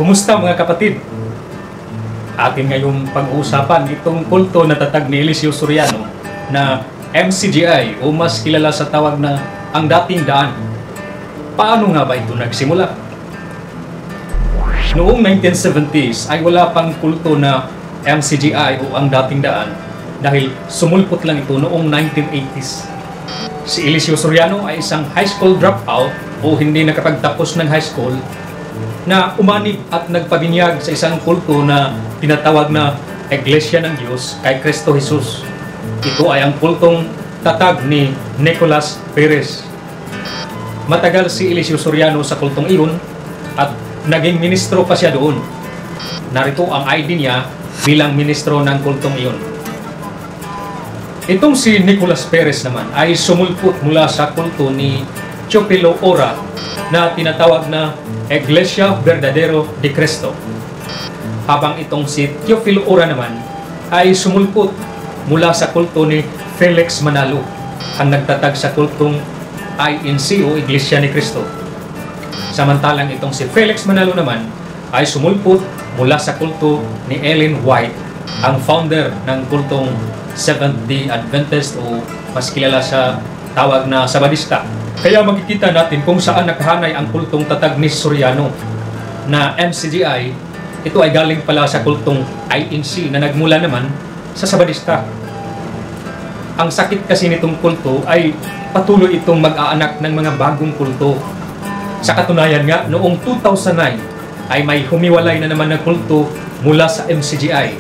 Kumusta mga kapatid? Atin ngayong pag-uusapan itong kulto na tatag ni Eliseo Soriano na MCGI o mas kilala sa tawag na ang dating daan. Paano nga ba ito nagsimula? Noong 1970s ay wala pang kulto na MCGI o ang dating daan dahil sumulpot lang ito noong 1980s. Si Eliseo Soriano ay isang high school dropout o hindi nakapagtapos ng high school na umanib at nagpabinyag sa isang kulto na tinatawag na Iglesia ng Diyos kay Kristo Jesus. Ito ay ang kultong tatag ni Nicolas Perez. Matagal si Eliseo Soriano sa kultong iyon at naging ministro pa siya doon. Narito ang ID niya bilang ministro ng kultong iyon. Itong si Nicolas Perez naman ay sumulpot mula sa kulto ni Teofilo Ora na tinatawag na Iglesia Verdadero de Cristo. Habang itong si Teofilo Ora naman ay sumulpot mula sa kulto ni Felix Manalo, ang nagtatag sa kultong INC o Iglesia ni Cristo. Samantalang itong si Felix Manalo naman ay sumulpot mula sa kulto ni Ellen White, ang founder ng kultong Seventh-day Adventist o mas kilala sa tawag na Sabadista. Kaya makikita natin kung saan nakahanay ang kultong tatag ni Soriano na MCGI. Ito ay galing pala sa kultong INC na nagmula naman sa Sabadista. Ang sakit kasi nitong kulto ay patuloy itong mag-aanak ng mga bagong kulto. Sa katunayan nga, noong 2009 ay may humiwalay na naman na kulto mula sa MCGI.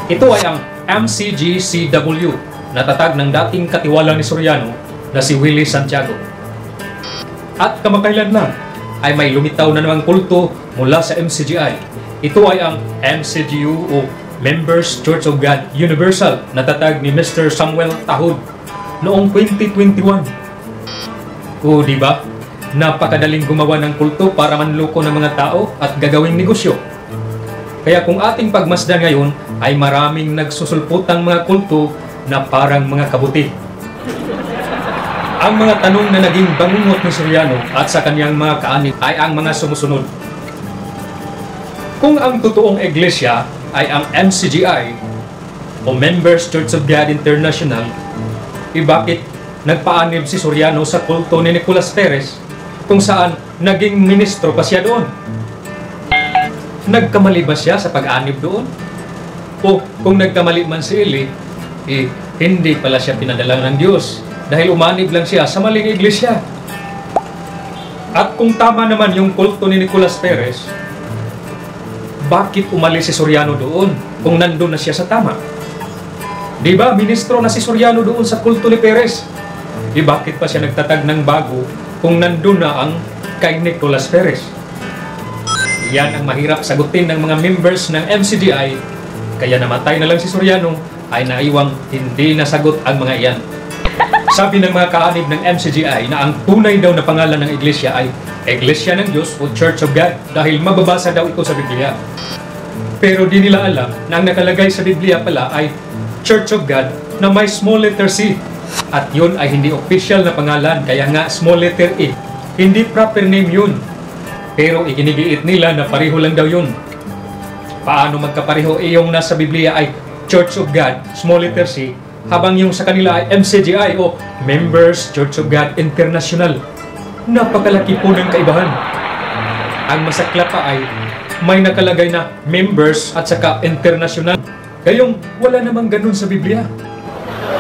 Ito ay ang MCGCW na tatag ng dating katiwala ni Soriano na si Willie Santiago. At kamakailan lang ay may lumitaw na namang kulto mula sa MCGI. Ito ay ang MCGU o Members Church of God Universal na tatag ni Mr. Samuel Tahod noong 2021. O diba? Napakadaling gumawa ng kulto para manloko ng mga tao at gagawing negosyo. Kaya kung ating pagmasdan ngayon ay maraming nagsusulputang mga kulto na parang mga kabuti. Ang mga tanong na naging bangungot ni Soriano at sa kanyang mga kaanib ay ang mga sumusunod. Kung ang totoong iglesia ay ang MCGI o Members Church of God International, bakit nagpaanib si Soriano sa kulto ni Nicolas Perez kung saan naging ministro pa siya doon? Nagkamali ba siya sa pag-anib doon? O kung nagkamali man si Eli, hindi pala siya pinadala ng Diyos dahil umanib lang siya sa maling iglesia. At kung tama naman yung kulto ni Nicolas Perez, bakit umalis si Soriano doon kung nandun na siya sa tama? Diba ministro na si Soriano doon sa kulto ni Perez? Bakit pa siya nagtatag ng bago kung nandun na ang kay Nicolas Perez? Yan ang mahirap sagutin ng mga members ng MCGI, kaya namatay na lang si Soriano ay naiwang hindi nasagot ang mga iyan. Sabi ng mga kaanib ng MCGI na ang tunay daw na pangalan ng iglesia ay Iglesia ng Diyos o Church of God dahil mababasa daw ito sa Biblia. Pero di nila alam na ang nakalagay sa Biblia pala ay Church of God na may small letter C. At yun ay hindi official na pangalan, kaya nga small letter E. Hindi proper name yun. Pero iginigiit nila na pareho lang daw yun. Paano magkapareho yung nasa Biblia ay Church of God, small letter C, habang yung sa kanila ay MCGI o Members Church of God International? Napakalaki po ng kaibahan. Ang masakla pa ay may nakalagay na members at saka international. Gayong wala namang ganun sa Biblia.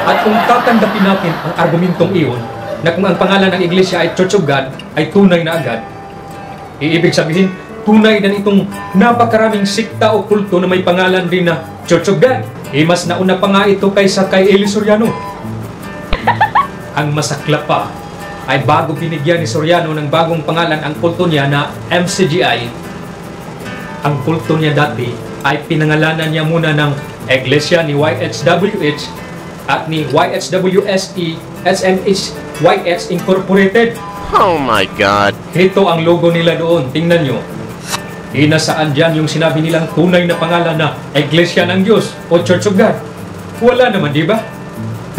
At kung tatanggapin natin ang argumentong iyon na kung ang pangalan ng iglesia ay Church of God ay tunay na agad, ibig sabihin tunay din itong napakaraming sikta o kulto na may pangalan din na Church of God. Mas nauna pa nga ito kaysa kay Eliseo Soriano. Ang masakla pa ay bago binigyan ni Soriano ng bagong pangalan ang kulto niya na MCGI, ang kulto niya dati ay pinangalanan niya muna ng Iglesia ni YHWH at ni YHWSE SMH YH Incorporated. Oh my God! Ito ang logo nila doon. Tingnan nyo. Nasaan dyan yung sinabi nilang tunay na pangalan na Iglesia ng Diyos o Church of God? Wala naman, di ba?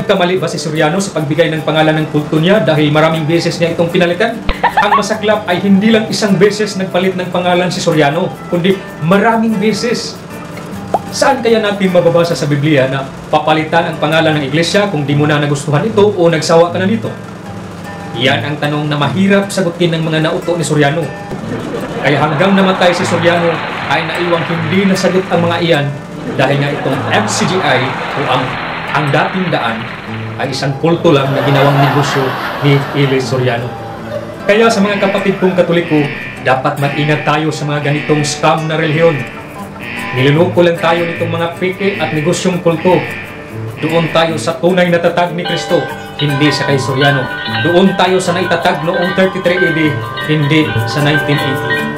Nagkamali ba si Soriano sa pagbigay ng pangalan ng kulto niya dahil maraming beses niya itong pinalitan? Ang masaklap ay hindi lang isang beses nagpalit ng pangalan si Soriano, kundi maraming beses. Saan kaya natin mababasa sa Biblia na papalitan ang pangalan ng iglesia kung di mo na nagustuhan ito o nagsawa ka na dito? Yan ang tanong na mahirap sagutin ng mga nauto ni Soriano. Kaya hanggang namatay si Soriano ay naiwang hindi nasagot ang mga iyan dahil nga itong FCGI o ang dating daan ay isang kulto lang na ginawang negosyo ni Eli Soriano. Kaya sa mga kapatid kong Katoliko, dapat mag-ingat tayo sa mga ganitong scam na relihiyon. Nilunoko lang tayo nitong mga peke at negosyong kulto. Doon tayo sa tunay na tatag ni Kristo, hindi sa kay Soriano. Doon tayo sa naitatag noong 33 AD, hindi sa 1980.